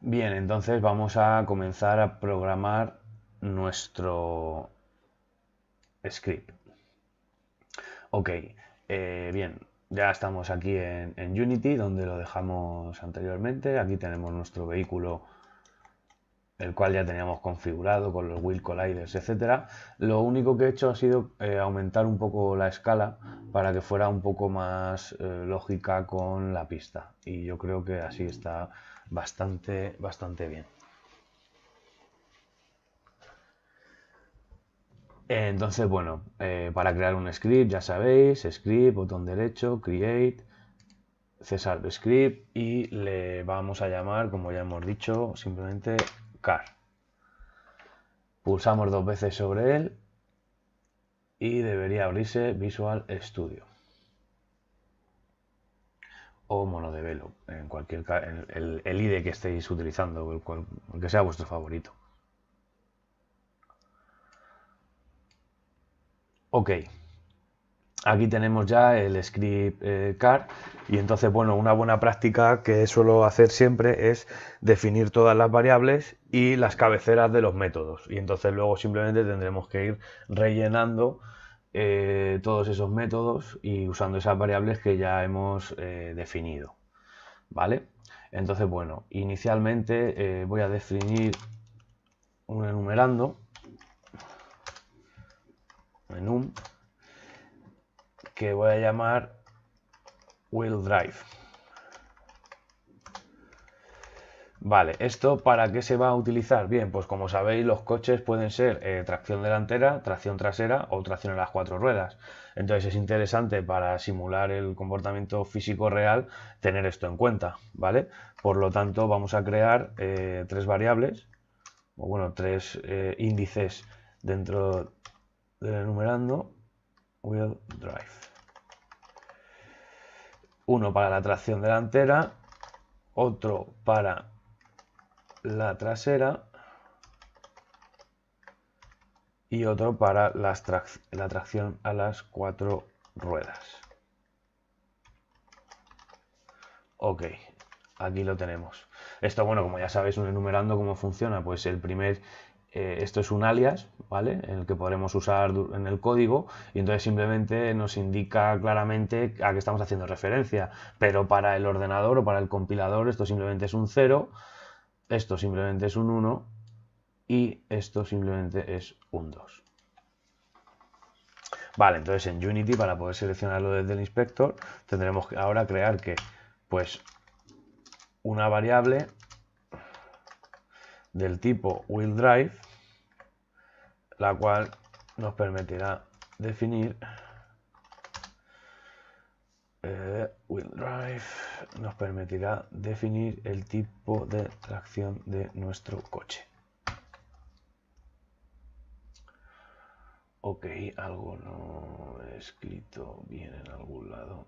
Bien, entonces vamos a comenzar a programar nuestro script. Ok, bien, ya estamos aquí en Unity, donde lo dejamos anteriormente. Aquí tenemos nuestro vehículo, el cual ya teníamos configurado con los wheel colliders, etcétera. Lo único que he hecho ha sido aumentar un poco la escala para que fuera un poco más lógica con la pista. Y yo creo que así está bastante bien. Entonces, bueno, para crear un script, ya sabéis, script, botón derecho, create, cesar script y le vamos a llamar, como ya hemos dicho, simplemente car. Pulsamos dos veces sobre él y debería abrirse Visual Studio o Monodevelo, en cualquier el IDE que estéis utilizando, el que sea vuestro favorito. Ok, aquí tenemos ya el script car y entonces, bueno, una buena práctica que suelo hacer siempre es definir todas las variables y las cabeceras de los métodos. Y entonces luego simplemente tendremos que ir rellenando todos esos métodos y usando esas variables que ya hemos definido. ¿Vale? Entonces, bueno, inicialmente voy a definir un enumerando, enum, que voy a llamar wheel drive. Vale, ¿esto para qué se va a utilizar? Bien, pues como sabéis, los coches pueden ser tracción delantera, tracción trasera o tracción a las cuatro ruedas. Entonces es interesante para simular el comportamiento físico real tener esto en cuenta, ¿vale? Por lo tanto, vamos a crear tres variables, o bueno, tres índices dentro del enumerando wheel drive. Uno para la tracción delantera, otro para la trasera y otro para la tracción a las cuatro ruedas. Ok, aquí lo tenemos. Esto, bueno, como ya sabéis, un enumerando cómo funciona, pues esto es un alias, ¿vale? En el que podremos usar en el código y entonces simplemente nos indica claramente a qué estamos haciendo referencia. Pero para el ordenador o para el compilador esto simplemente es un 0, esto simplemente es un 1 y esto simplemente es un 2. Vale, entonces en Unity, para poder seleccionarlo desde el inspector, tendremos que ahora crear que, pues, una variable del tipo wheelDrive, la cual nos permitirá definir wheelDrive, nos permitirá definir el tipo de tracción de nuestro coche. Ok, algo no he escrito bien en algún lado.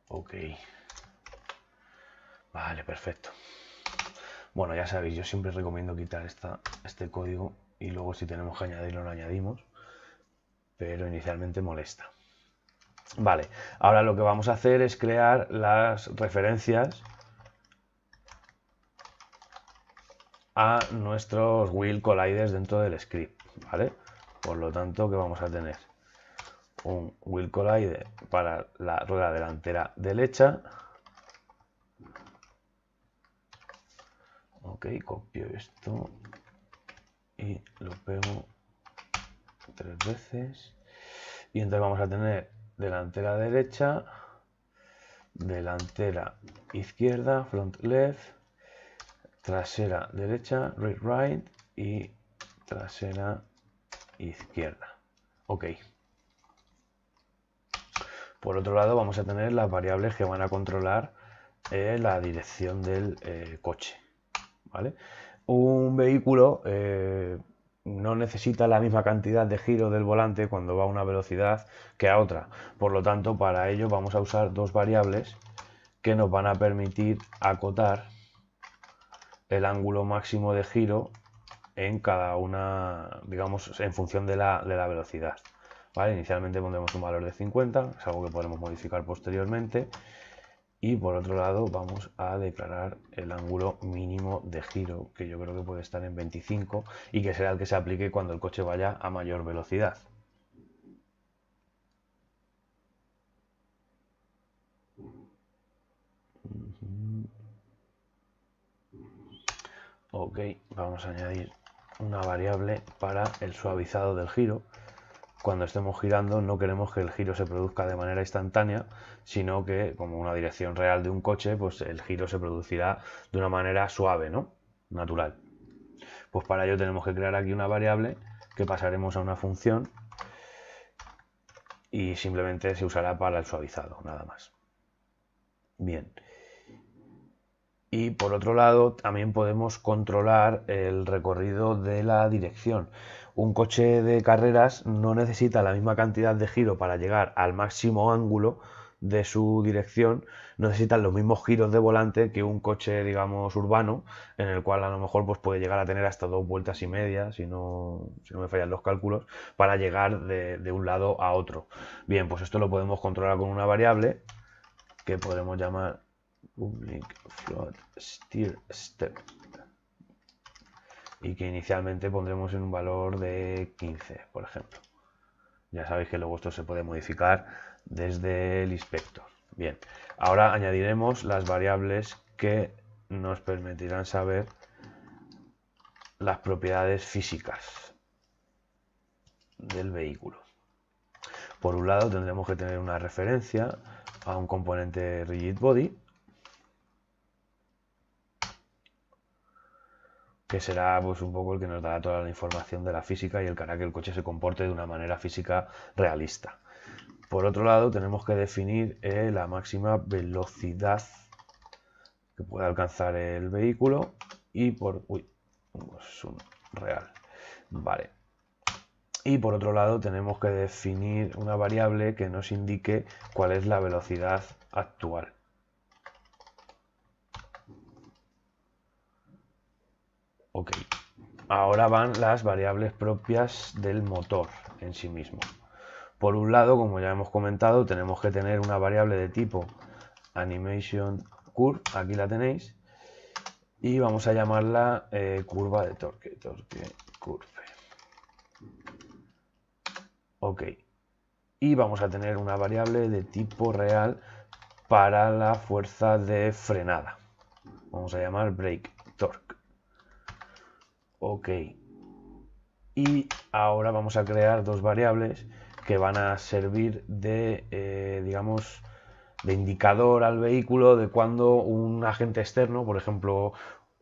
Ok. Vale, perfecto. Bueno, ya sabéis, yo siempre recomiendo quitar este código y luego si tenemos que añadirlo lo añadimos, pero inicialmente molesta. Vale, ahora lo que vamos a hacer es crear las referencias a nuestros wheel colliders dentro del script, ¿vale? Por lo tanto, que vamos a tener un wheel collider para la rueda delantera derecha. Ok, copio esto y lo pego 3 veces. Y entonces vamos a tener delantera derecha, delantera izquierda, front left, trasera derecha, rear right y trasera izquierda. Ok. Por otro lado vamos a tener las variables que van a controlar la dirección del coche. ¿Vale? Un vehículo no necesita la misma cantidad de giro del volante cuando va a una velocidad que a otra. Por lo tanto, para ello vamos a usar dos variables que nos van a permitir acotar el ángulo máximo de giro en cada una, digamos, en función de la velocidad. ¿Vale? Inicialmente pondremos un valor de 50, es algo que podremos modificar posteriormente. Y por otro lado vamos a declarar el ángulo mínimo de giro, que yo creo que puede estar en 25 y que será el que se aplique cuando el coche vaya a mayor velocidad. Ok, vamos a añadir una variable para el suavizado del giro. Cuando estemos girando no queremos que el giro se produzca de manera instantánea, sino que como una dirección real de un coche, pues el giro se producirá de una manera suave, ¿no? Natural. Pues para ello tenemos que crear aquí una variable que pasaremos a una función y simplemente se usará para el suavizado, nada más. Bien. Y por otro lado también podemos controlar el recorrido de la dirección. Un coche de carreras no necesita la misma cantidad de giro para llegar al máximo ángulo de su dirección, no necesitan los mismos giros de volante que un coche, digamos, urbano, en el cual a lo mejor pues, puede llegar a tener hasta 2 vueltas y media, si no me fallan los cálculos, para llegar de un lado a otro. Bien, pues esto lo podemos controlar con una variable que podremos llamar public float steer step y que inicialmente pondremos en un valor de 15, por ejemplo. Ya sabéis que luego esto se puede modificar desde el inspector. Bien, ahora añadiremos las variables que nos permitirán saber las propiedades físicas del vehículo. Por un lado tendremos que tener una referencia a un componente rigid body, que será pues un poco el que nos dará toda la información de la física y el que hará que el coche se comporte de una manera física realista. Por otro lado, tenemos que definir la máxima velocidad que puede alcanzar el vehículo y por... Uy, es un real. Vale. Y por otro lado, tenemos que definir una variable que nos indique cuál es la velocidad actual. Ok. Ahora van las variables propias del motor en sí mismo. Por un lado, como ya hemos comentado, tenemos que tener una variable de tipo animation curve, aquí la tenéis, y vamos a llamarla curva de torque curve. Ok. Y vamos a tener una variable de tipo real para la fuerza de frenada. Vamos a llamar brake torque. Ok. Y ahora vamos a crear dos variables que van a servir de, digamos, de indicador al vehículo de cuando un agente externo, por ejemplo,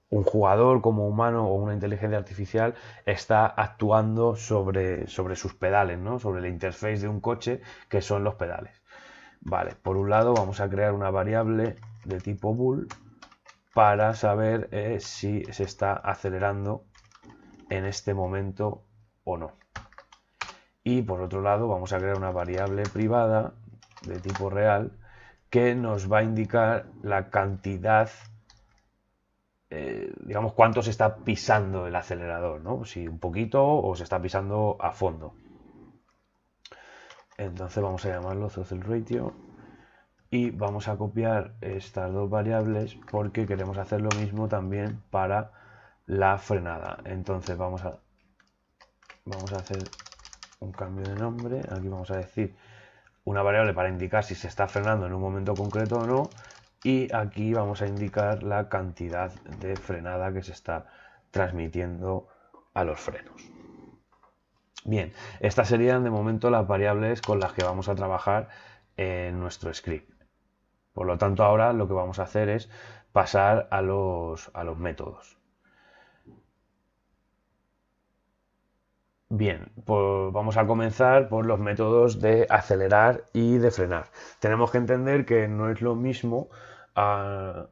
un jugador como humano o una inteligencia artificial, está actuando sobre sus pedales, ¿no? Sobre la interface de un coche que son los pedales. Vale, por un lado vamos a crear una variable de tipo bool para saber si se está acelerando en este momento o no. Y por otro lado vamos a crear una variable privada de tipo real que nos va a indicar la cantidad, digamos, cuánto se está pisando el acelerador, ¿no? Si un poquito o se está pisando a fondo. Entonces vamos a llamarlo throttle ratio y vamos a copiar estas dos variables porque queremos hacer lo mismo también para la frenada. Entonces vamos a hacer un cambio de nombre. Aquí vamos a decir una variable para indicar si se está frenando en un momento concreto o no, y aquí vamos a indicar la cantidad de frenada que se está transmitiendo a los frenos. Bien, estas serían de momento las variables con las que vamos a trabajar en nuestro script. Por lo tanto, ahora lo que vamos a hacer es pasar a los métodos. Bien, pues vamos a comenzar por los métodos de acelerar y de frenar. Tenemos que entender que no es lo mismo, no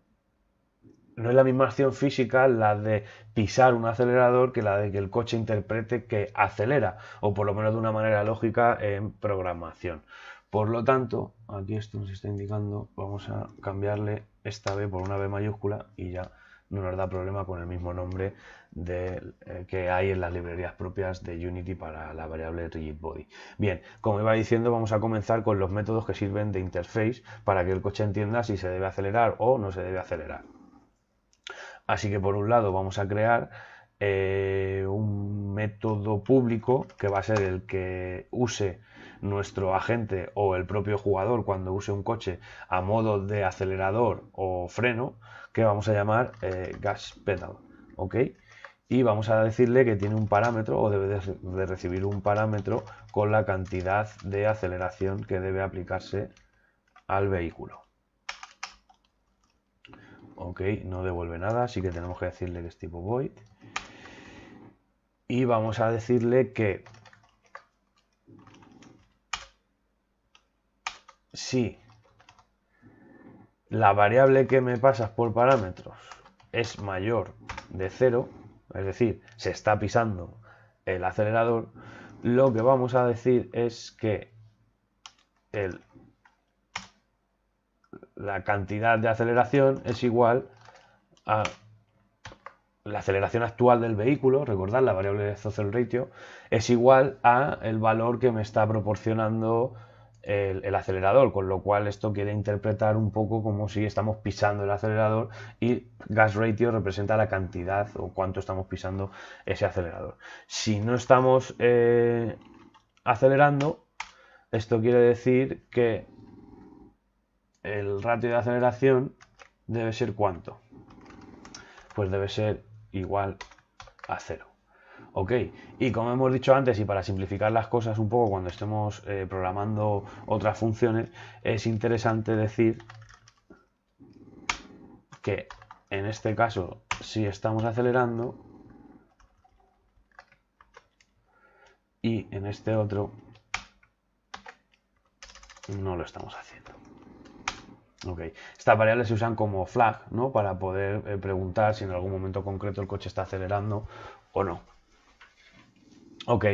es la misma acción física la de pisar un acelerador que la de que el coche interprete que acelera, o por lo menos de una manera lógica en programación. Por lo tanto, aquí esto nos está indicando, vamos a cambiarle esta B por una B mayúscula y ya no nos da problema con el mismo nombre que hay en las librerías propias de Unity para la variable rigidBody. Bien, como iba diciendo, vamos a comenzar con los métodos que sirven de interface para que el coche entienda si se debe acelerar o no se debe acelerar. Así que por un lado vamos a crear un método público que va a ser el que use nuestro agente o el propio jugador cuando use un coche a modo de acelerador o freno, que vamos a llamar gas pedal, ¿ok? Y vamos a decirle que tiene un parámetro o debe de recibir un parámetro con la cantidad de aceleración que debe aplicarse al vehículo. Ok, no devuelve nada, así que tenemos que decirle que es tipo void. Y vamos a decirle que si la variable que me pasas por parámetros es mayor de 0, es decir, se está pisando el acelerador, lo que vamos a decir es que la cantidad de aceleración es igual a la aceleración actual del vehículo, recordad la variable de throttle ratio, es igual a el valor que me está proporcionando el acelerador, con lo cual esto quiere interpretar un poco como si estamos pisando el acelerador y gas ratio representa la cantidad o cuánto estamos pisando ese acelerador. Si no estamos acelerando, esto quiere decir que el ratio de aceleración debe ser ¿cuánto? Pues debe ser igual a 0. Ok, y como hemos dicho antes, y para simplificar las cosas un poco cuando estemos programando otras funciones, es interesante decir que en este caso, si estamos acelerando, y en este otro no lo estamos haciendo. Ok, estas variables se usan como flag, ¿no? Para poder preguntar si en algún momento concreto el coche está acelerando o no. Ok,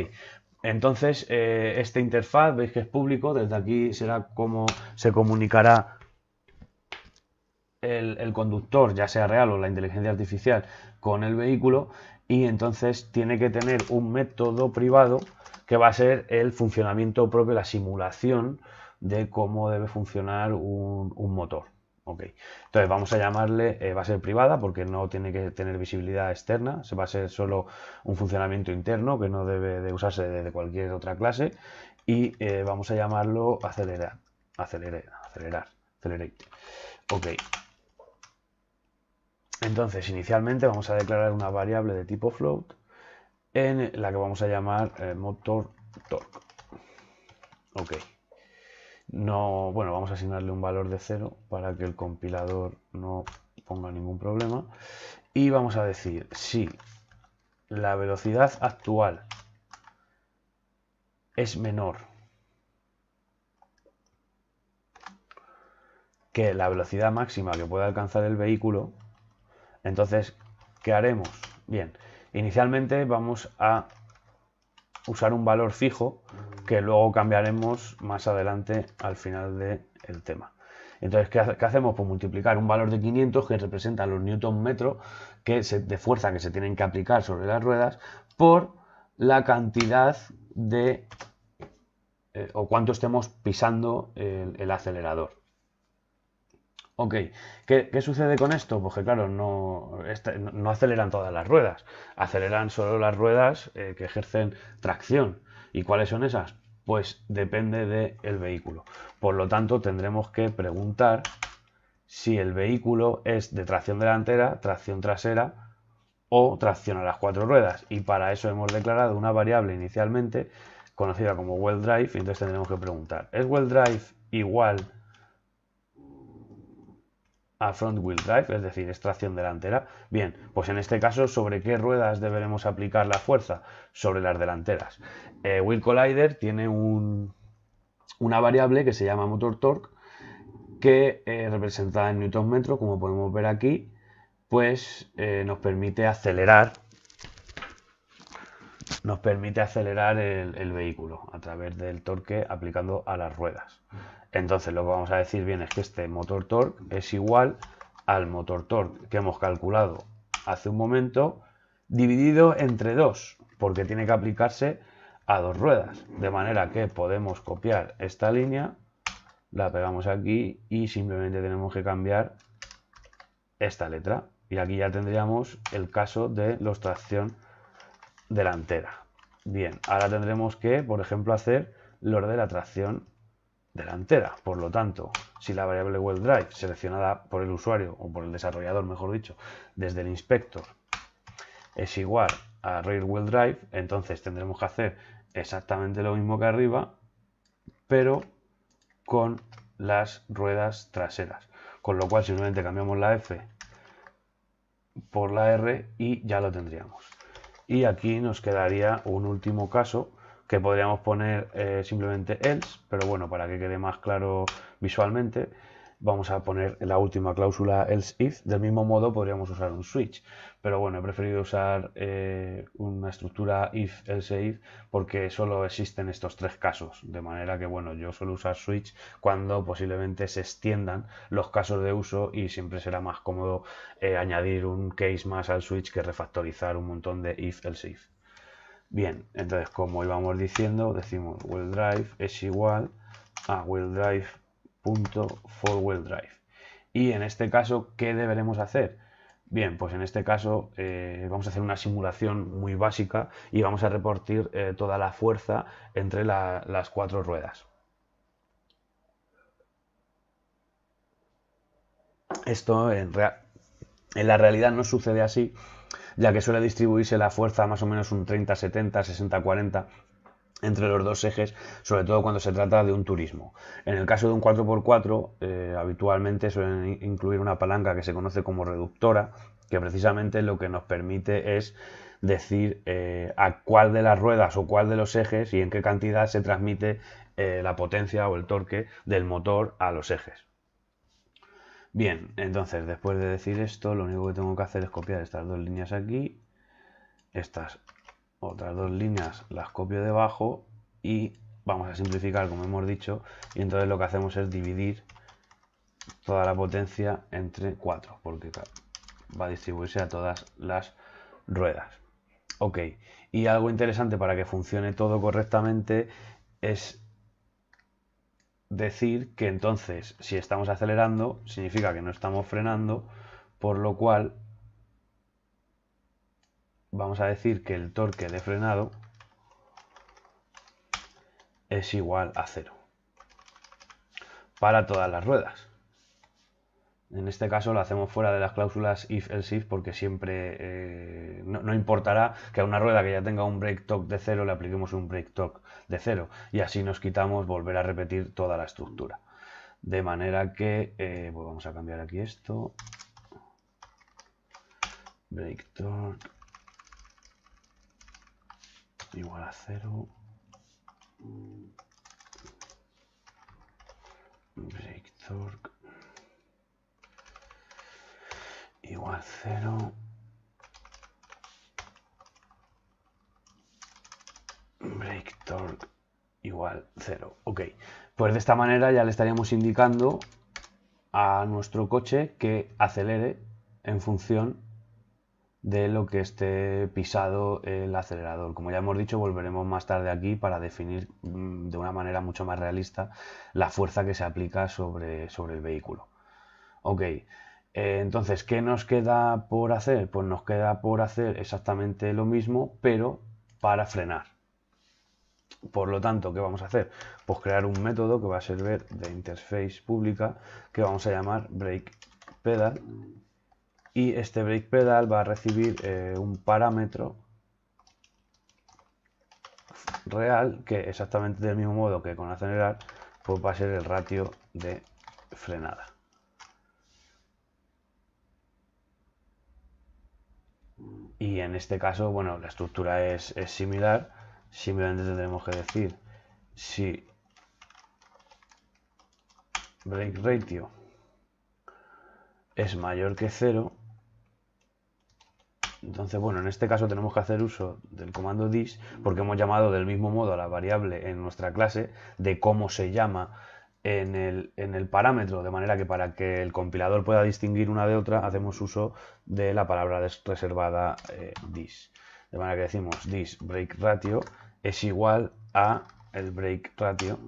entonces esta interfaz, veis que es público, desde aquí será como se comunicará el conductor, ya sea real o la inteligencia artificial, con el vehículo, y entonces tiene que tener un método privado que va a ser el funcionamiento propio, la simulación de cómo debe funcionar un motor. Okay. Entonces vamos a llamarle, va a ser privada porque no tiene que tener visibilidad externa, se va a ser solo un funcionamiento interno que no debe de usarse de cualquier otra clase, y vamos a llamarlo acelerar. Ok. Entonces inicialmente vamos a declarar una variable de tipo float en la que vamos a llamar motor torque. Ok. No, bueno, vamos a asignarle un valor de 0 para que el compilador no ponga ningún problema. Y vamos a decir si la velocidad actual es menor que la velocidad máxima que puede alcanzar el vehículo, entonces, ¿qué haremos? Bien, inicialmente vamos a usar un valor fijo que luego cambiaremos más adelante al final del tema. Entonces, ¿qué hacemos? Pues multiplicar un valor de 500 que representa los newton metro de fuerza que se tienen que aplicar sobre las ruedas por la cantidad de o cuánto estemos pisando el acelerador. Ok, ¿qué sucede con esto? Pues que claro, no aceleran todas las ruedas, aceleran solo las ruedas que ejercen tracción. ¿Y cuáles son esas? Pues depende del vehículo. Por lo tanto, tendremos que preguntar si el vehículo es de tracción delantera, tracción trasera o tracción a las 4 ruedas. Y para eso hemos declarado una variable inicialmente conocida como wheel drive, y entonces tendremos que preguntar, ¿es wheel drive igual a front wheel drive, es decir, es tracción delantera? Bien, pues en este caso, ¿sobre qué ruedas deberemos aplicar la fuerza? Sobre las delanteras. Wheel Collider tiene una variable que se llama motor torque, que representada en newton metro, como podemos ver aquí, pues nos permite acelerar el vehículo a través del torque aplicando a las ruedas. Entonces lo que vamos a decir bien es que este motor torque es igual al motor torque que hemos calculado hace un momento, dividido entre 2, porque tiene que aplicarse a 2 ruedas. De manera que podemos copiar esta línea, la pegamos aquí y simplemente tenemos que cambiar esta letra. Y aquí ya tendríamos el caso de los tracción delantera. Bien, ahora tendremos que, por ejemplo, hacer los de la tracción delantera. Por lo tanto, si la variable wheel drive seleccionada por el usuario o por el desarrollador, mejor dicho, desde el inspector es igual a rear wheel drive, entonces tendremos que hacer exactamente lo mismo que arriba, pero con las ruedas traseras. Con lo cual simplemente cambiamos la F por la R y ya lo tendríamos. Y aquí nos quedaría un último caso que podríamos poner simplemente else, pero bueno, para que quede más claro visualmente, vamos a poner la última cláusula else if. Del mismo modo podríamos usar un switch, pero bueno, he preferido usar una estructura if, else if, porque solo existen estos 3 casos, de manera que bueno, yo suelo usar switch cuando posiblemente se extiendan los casos de uso y siempre será más cómodo añadir un case más al switch que refactorizar un montón de if, else if. Bien, entonces como íbamos diciendo, decimos wheel drive es igual a wheel drive for wheel drive. Y en este caso, ¿qué deberemos hacer? Bien, pues en este caso vamos a hacer una simulación muy básica y vamos a repartir toda la fuerza entre las 4 ruedas. Esto en la realidad no sucede así, ya que suele distribuirse la fuerza más o menos un 30-70, 60-40 entre los 2 ejes, sobre todo cuando se trata de un turismo. En el caso de un 4x4, habitualmente suelen incluir una palanca que se conoce como reductora, que precisamente lo que nos permite es decir a cuál de las ruedas o cuál de los ejes y en qué cantidad se transmite la potencia o el torque del motor a los ejes. Bien, entonces después de decir esto, lo único que tengo que hacer es copiar estas 2 líneas aquí, estas otras 2 líneas las copio debajo y vamos a simplificar como hemos dicho, y entonces lo que hacemos es dividir toda la potencia entre 4, porque va a distribuirse a todas las ruedas. Ok, y algo interesante para que funcione todo correctamente es decir que entonces si estamos acelerando significa que no estamos frenando, por lo cual vamos a decir que el torque de frenado es igual a 0 para todas las ruedas. En este caso lo hacemos fuera de las cláusulas if, else if, porque siempre no importará que a una rueda que ya tenga un brake torque de 0 le apliquemos un brake torque de 0 y así nos quitamos volver a repetir toda la estructura. De manera que pues vamos a cambiar aquí esto. Brake torque igual a 0. Brake torque igual 0. Brake torque igual 0. Ok, pues de esta manera ya le estaríamos indicando a nuestro coche que acelere en función de lo que esté pisado el acelerador. Como ya hemos dicho, volveremos más tarde aquí para definir de una manera mucho más realista la fuerza que se aplica sobre el vehículo. Ok, entonces, ¿qué nos queda por hacer? Pues nos queda por hacer exactamente lo mismo, pero para frenar. Por lo tanto, ¿qué vamos a hacer? Pues crear un método que va a servir de interface pública que vamos a llamar brake pedal. Y este brake pedal va a recibir un parámetro real que exactamente del mismo modo que con acelerar, pues va a ser el ratio de frenada. Y en este caso, bueno, la estructura es similar, simplemente tendremos que decir si brake ratio es mayor que 0. Entonces, bueno, en este caso tenemos que hacer uso del comando this porque hemos llamado del mismo modo a la variable en nuestra clase de cómo se llama en el parámetro, de manera que para que el compilador pueda distinguir una de otra, hacemos uso de la palabra reservada this. De manera que decimos this break ratio es igual a el break ratio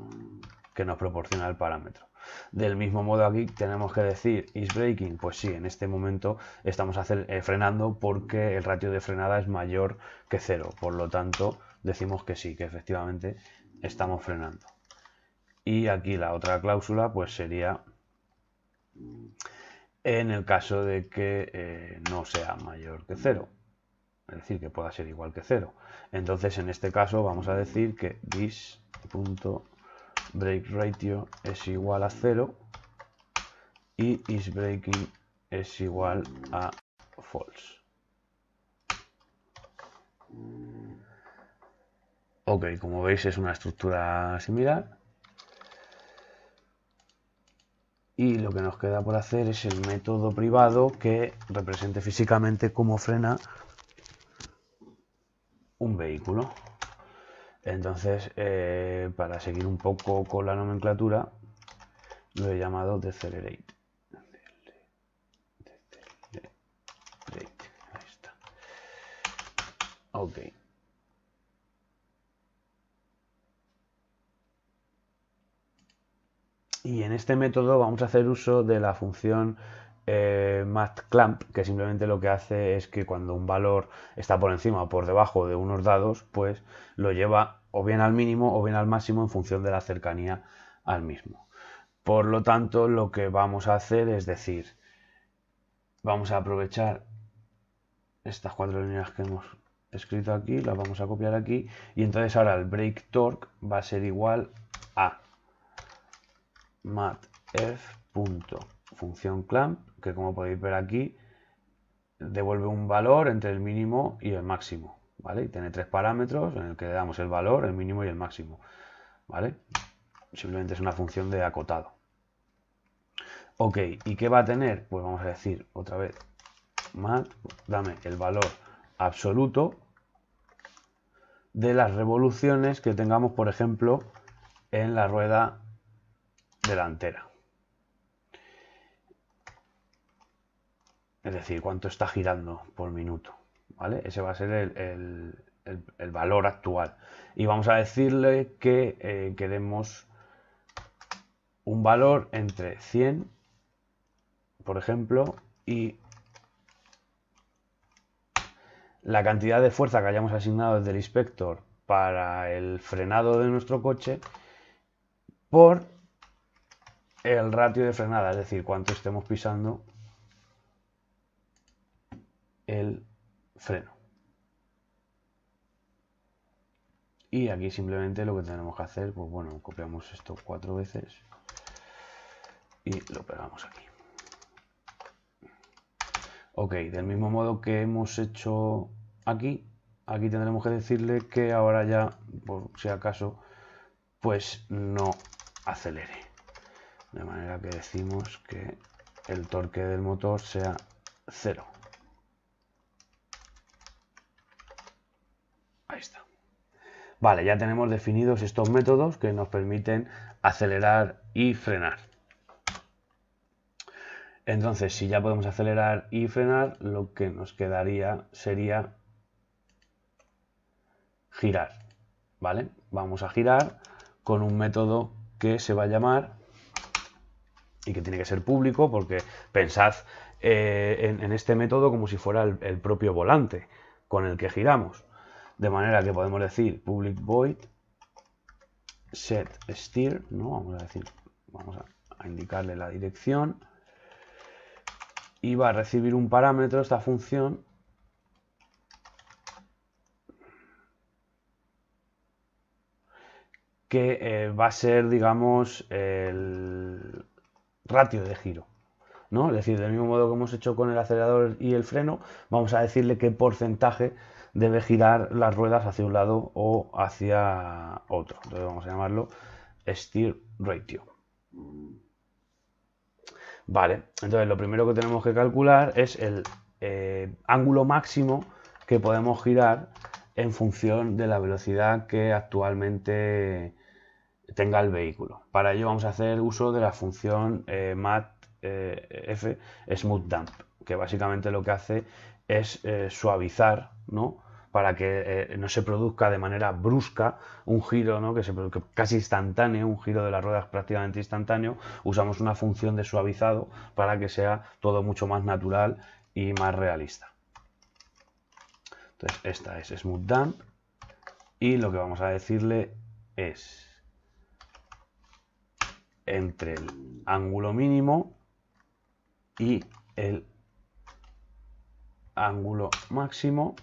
que nos proporciona el parámetro. Del mismo modo aquí tenemos que decir is breaking, pues sí, en este momento estamos frenando porque el ratio de frenada es mayor que 0, por lo tanto decimos que sí, que efectivamente estamos frenando. Y aquí la otra cláusula pues sería en el caso de que no sea mayor que 0, es decir, que pueda ser igual que 0. Entonces en este caso vamos a decir que this.break ratio es igual a 0 y isBreaking es igual a false. Ok, como veis es una estructura similar. Y lo que nos queda por hacer es el método privado que represente físicamente cómo frena un vehículo. Entonces, para seguir un poco con la nomenclatura, lo he llamado decelerate. Ahí está. Ok. Y en este método vamos a hacer uso de la función mathclamp, que simplemente lo que hace es que cuando un valor está por encima o por debajo de unos dados, pues lo lleva o bien al mínimo o bien al máximo en función de la cercanía al mismo. Por lo tanto, lo que vamos a hacer es decir, vamos a aprovechar estas 4 líneas que hemos escrito aquí, las vamos a copiar aquí, y entonces ahora el break torque va a ser igual a mathf.función clamp, que como podéis ver aquí devuelve un valor entre el mínimo y el máximo, ¿vale? Y tiene 3 parámetros en el que le damos el valor, el mínimo y el máximo, ¿vale? Simplemente es una función de acotado. Ok, ¿y qué va a tener? Pues vamos a decir otra vez math, dame el valor absoluto de las revoluciones que tengamos, por ejemplo, en la rueda delantera. Es decir, cuánto está girando por minuto, ¿vale? Ese va a ser el valor actual. Y vamos a decirle que queremos un valor entre 100, por ejemplo, y la cantidad de fuerza que hayamos asignado desde el inspector para el frenado de nuestro coche por el ratio de frenada, es decir, cuánto estemos pisando el freno. Y aquí simplemente lo que tenemos que hacer, pues bueno, copiamos esto 4 veces y lo pegamos aquí. Ok, del mismo modo que hemos hecho aquí, aquí tendremos que decirle que ahora ya, por si acaso, pues no acelere. De manera que decimos que el torque del motor sea 0. Ahí está. Vale, ya tenemos definidos estos métodos que nos permiten acelerar y frenar. Entonces, si ya podemos acelerar y frenar, lo que nos quedaría sería girar, ¿vale? Vamos a girar con un método que se va a llamar, y que tiene que ser público, porque pensad en este método como si fuera el propio volante con el que giramos. De manera que podemos decir public void set steer, ¿no? Vamos a indicarle la dirección. Y va a recibir un parámetro, esta función, que va a ser, digamos, el ratio de giro, ¿no? Es decir, del mismo modo que hemos hecho con el acelerador y el freno, vamos a decirle qué porcentaje debe girar las ruedas hacia un lado o hacia otro. Entonces vamos a llamarlo steer ratio. Vale, entonces lo primero que tenemos que calcular es el ángulo máximo que podemos girar en función de la velocidad que actualmente tenga el vehículo. Para ello vamos a hacer uso de la función matf smooth dump, que básicamente lo que hace es suavizar, ¿no? Para que no se produzca de manera brusca un giro, ¿no? Que se produzca casi instantáneo, un giro de las ruedas prácticamente instantáneo. Usamos una función de suavizado para que sea todo mucho más natural y más realista. Entonces esta es smooth dump y lo que vamos a decirle es entre el ángulo mínimo y el ángulo máximo.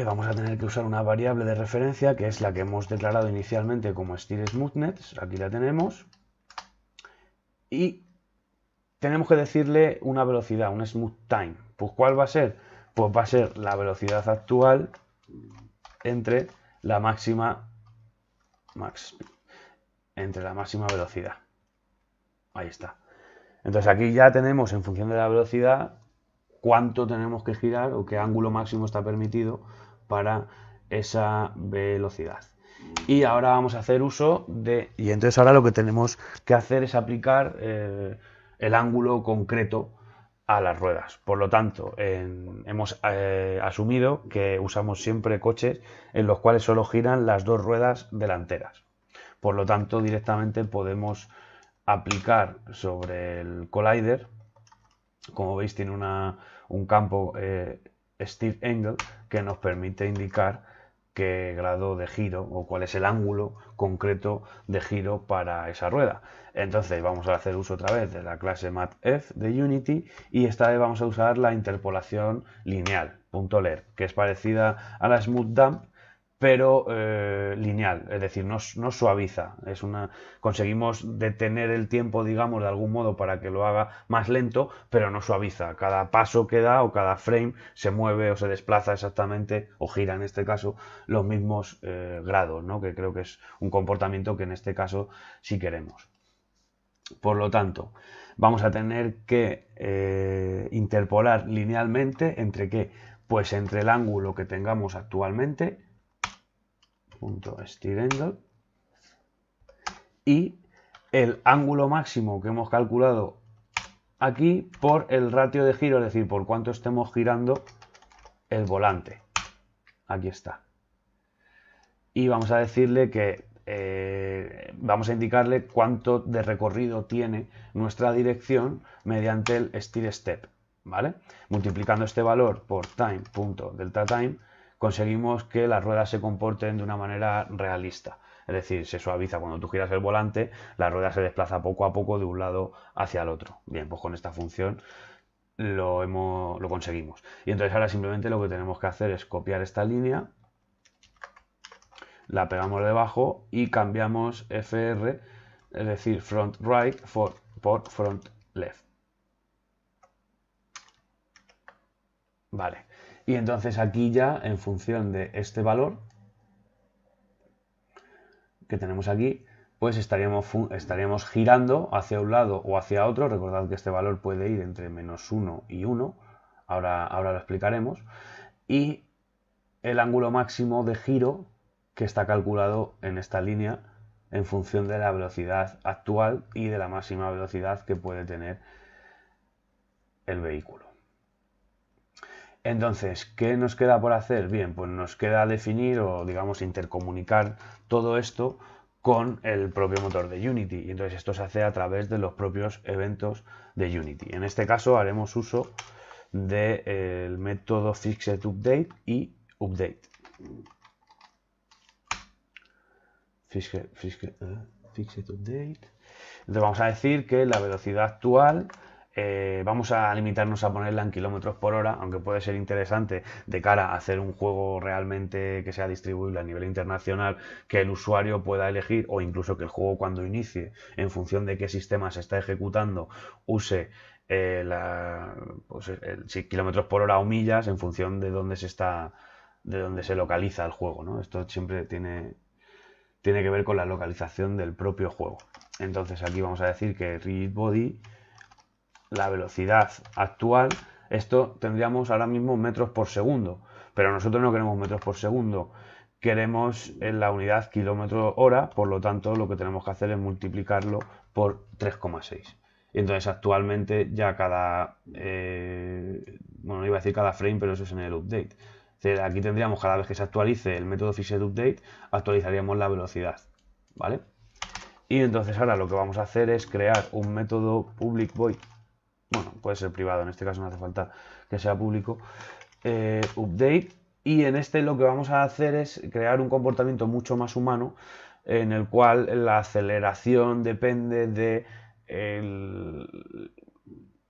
Vamos a tener que usar una variable de referencia que es la que hemos declarado inicialmente como SteerSmoothness. Aquí la tenemos. Y tenemos que decirle una velocidad, un smooth time. Pues ¿cuál va a ser? Pues va a ser la velocidad actual entre la máxima velocidad. Ahí está. Entonces aquí ya tenemos, en función de la velocidad, cuánto tenemos que girar o qué ángulo máximo está permitido para esa velocidad. Y ahora vamos a hacer uso de... Y entonces ahora lo que tenemos que hacer es aplicar el ángulo concreto a las ruedas. Por lo tanto, hemos asumido que usamos siempre coches en los cuales solo giran las dos ruedas delanteras. Por lo tanto, directamente podemos aplicar sobre el collider. Como veis, tiene un campo steer angle que nos permite indicar qué grado de giro o cuál es el ángulo concreto de giro para esa rueda. Entonces vamos a hacer uso otra vez de la clase mathf de Unity y esta vez vamos a usar la interpolación lineal, .ler, que es parecida a la smooth dump, pero lineal, es decir, no suaviza. Conseguimos detener el tiempo, digamos, de algún modo para que lo haga más lento, pero no suaviza. Cada paso que da o cada frame se mueve o se desplaza exactamente, o gira en este caso, los mismos grados, ¿no? Que creo que es un comportamiento que en este caso sí queremos. Por lo tanto, vamos a tener que interpolar linealmente ¿entre qué? Pues entre el ángulo que tengamos actualmente, .steerAngle, y el ángulo máximo que hemos calculado aquí por el ratio de giro, es decir, por cuánto estemos girando el volante. Aquí está. Y vamos a decirle que vamos a indicarle cuánto de recorrido tiene nuestra dirección mediante el steer step, ¿vale? Multiplicando este valor por time.deltaTime conseguimos que las ruedas se comporten de una manera realista. Es decir, se suaviza cuando tú giras el volante, la rueda se desplaza poco a poco de un lado hacia el otro. Bien, pues con esta función lo conseguimos. Y entonces ahora simplemente lo que tenemos que hacer es copiar esta línea, la pegamos debajo y cambiamos FR, es decir, front right por front left. Vale. Y entonces aquí ya, en función de este valor que tenemos aquí, pues estaríamos girando hacia un lado o hacia otro. Recordad que este valor puede ir entre -1 y 1. Ahora lo explicaremos. Y el ángulo máximo de giro que está calculado en esta línea en función de la velocidad actual y de la máxima velocidad que puede tener el vehículo. Entonces, ¿qué nos queda por hacer? Bien, pues nos queda definir o, digamos, intercomunicar todo esto con el propio motor de Unity. Y entonces esto se hace a través de los propios eventos de Unity. En este caso haremos uso del método fixedUpdate y update. fixedUpdate. Entonces vamos a decir que la velocidad actual vamos a limitarnos a ponerla en kilómetros por hora, aunque puede ser interesante de cara a hacer un juego realmente que sea distribuible a nivel internacional, que el usuario pueda elegir, o incluso que el juego cuando inicie, en función de qué sistema se está ejecutando, use kilómetros por hora o millas en función de dónde se localiza el juego, ¿no? Esto siempre tiene que ver con la localización del propio juego. Entonces aquí vamos a decir que rigid body, la velocidad actual, esto tendríamos ahora mismo metros por segundo, pero nosotros no queremos metros por segundo, queremos en la unidad kilómetro hora, por lo tanto lo que tenemos que hacer es multiplicarlo por 3,6. Y entonces actualmente ya bueno, iba a decir cada frame, pero eso es en el update. Es decir, aquí tendríamos, cada vez que se actualice el método fixedUpdate, actualizaríamos la velocidad, ¿vale? Y entonces ahora lo que vamos a hacer es crear un método public void. Bueno, puede ser privado, en este caso no hace falta que sea público. Update. Y en este lo que vamos a hacer es crear un comportamiento mucho más humano, en el cual la aceleración depende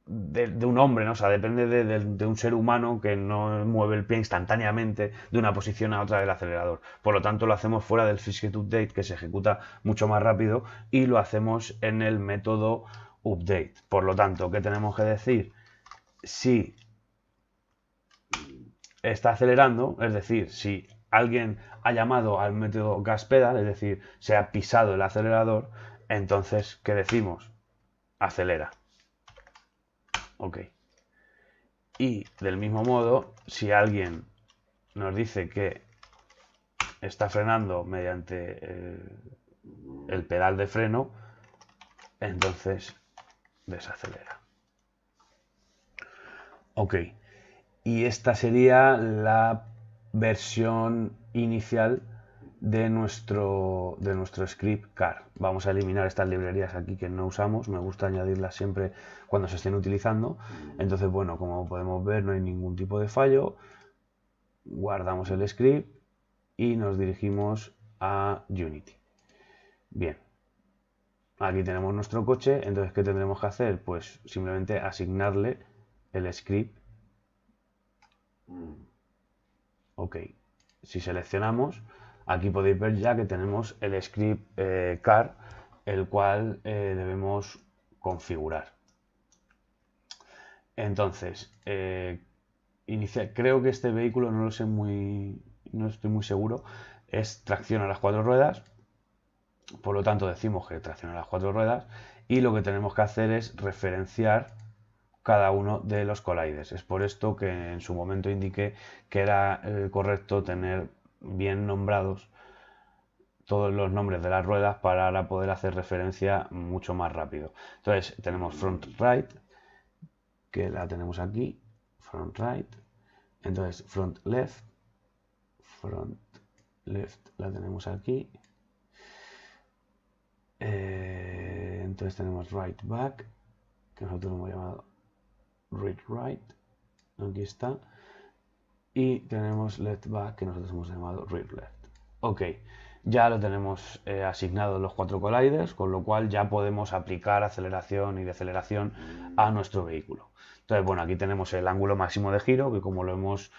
de un hombre, ¿no? O sea, depende de un ser humano que no mueve el pie instantáneamente de una posición a otra del acelerador. Por lo tanto, lo hacemos fuera del fixedUpdate, que se ejecuta mucho más rápido, y lo hacemos en el método update. Por lo tanto, ¿qué tenemos que decir? Si está acelerando, es decir, si alguien ha llamado al método gas pedal, es decir, se ha pisado el acelerador, entonces, ¿qué decimos? Acelera. Ok. Y del mismo modo, si alguien nos dice que está frenando mediante el pedal de freno, entonces desacelera. Ok. Y esta sería la versión inicial de nuestro script car. Vamos a eliminar estas librerías aquí que no usamos, me gusta añadirlas siempre cuando se estén utilizando. Entonces, bueno, como podemos ver, no hay ningún tipo de fallo. Guardamos el script y nos dirigimos a Unity. Bien, aquí tenemos nuestro coche, entonces ¿qué tendremos que hacer? Pues simplemente asignarle el script. Ok, si seleccionamos, aquí podéis ver ya que tenemos el script car, el cual debemos configurar. Entonces, creo que este vehículo, no estoy muy seguro, es tracción a las 4 ruedas. Por lo tanto, decimos que tracciona a las 4 ruedas y lo que tenemos que hacer es referenciar cada uno de los colliders. Es por esto que en su momento indiqué que era correcto tener bien nombrados todos los nombres de las ruedas para ahora poder hacer referencia mucho más rápido. Entonces tenemos front right, que la tenemos aquí, front right, entonces front left la tenemos aquí, entonces tenemos right back, que nosotros hemos llamado read right, aquí está, y tenemos left back, que nosotros hemos llamado read left. Ok, ya lo tenemos asignado los 4 colliders, con lo cual ya podemos aplicar aceleración y deceleración a nuestro vehículo. Entonces, bueno, aquí tenemos el ángulo máximo de giro, que como lo hemos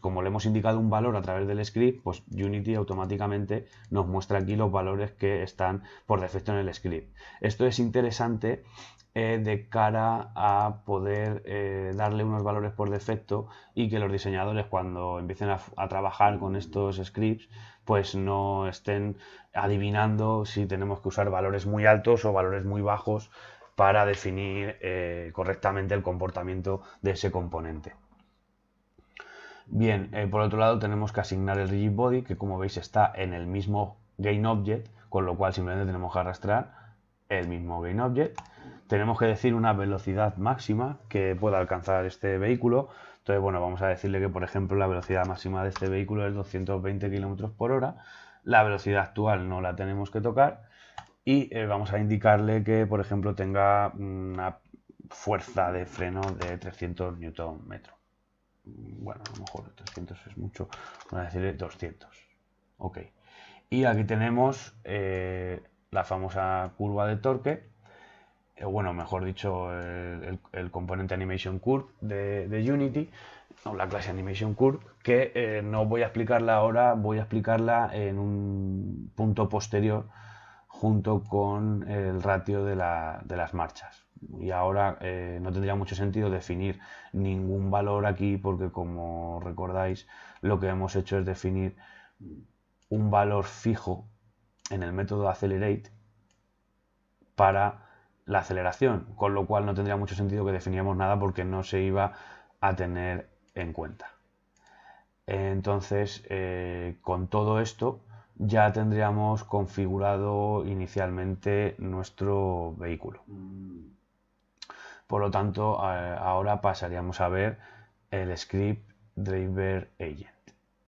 como le hemos indicado un valor a través del script, pues Unity automáticamente nos muestra aquí los valores que están por defecto en el script. Esto es interesante de cara a poder darle unos valores por defecto y que los diseñadores, cuando empiecen a trabajar con estos scripts, pues no estén adivinando si tenemos que usar valores muy altos o valores muy bajos para definir correctamente el comportamiento de ese componente. Bien, por otro lado tenemos que asignar el rigid body, que como veis está en el mismo GainObject, con lo cual simplemente tenemos que arrastrar el mismo GainObject. Tenemos que decir una velocidad máxima que pueda alcanzar este vehículo. Entonces, bueno, vamos a decirle que, por ejemplo, la velocidad máxima de este vehículo es 220 km por hora. La velocidad actual no la tenemos que tocar. Y vamos a indicarle que, por ejemplo, tenga una fuerza de freno de 300 Nm. Bueno, a lo mejor 300 es mucho. Vamos a decirle 200. Ok. Y aquí tenemos la famosa curva de torque. Bueno, mejor dicho, el componente Animation Curve de Unity, o la clase Animation Curve, que no voy a explicarla ahora, voy a explicarla en un punto posterior junto con el ratio de las marchas. Y ahora no tendría mucho sentido definir ningún valor aquí porque, como recordáis, lo que hemos hecho es definir un valor fijo en el método accelerate para la aceleración, con lo cual no tendría mucho sentido que definiéramos nada porque no se iba a tener en cuenta. Entonces, con todo esto ya tendríamos configurado inicialmente nuestro vehículo. Por lo tanto, ahora pasaríamos a ver el script driver agent.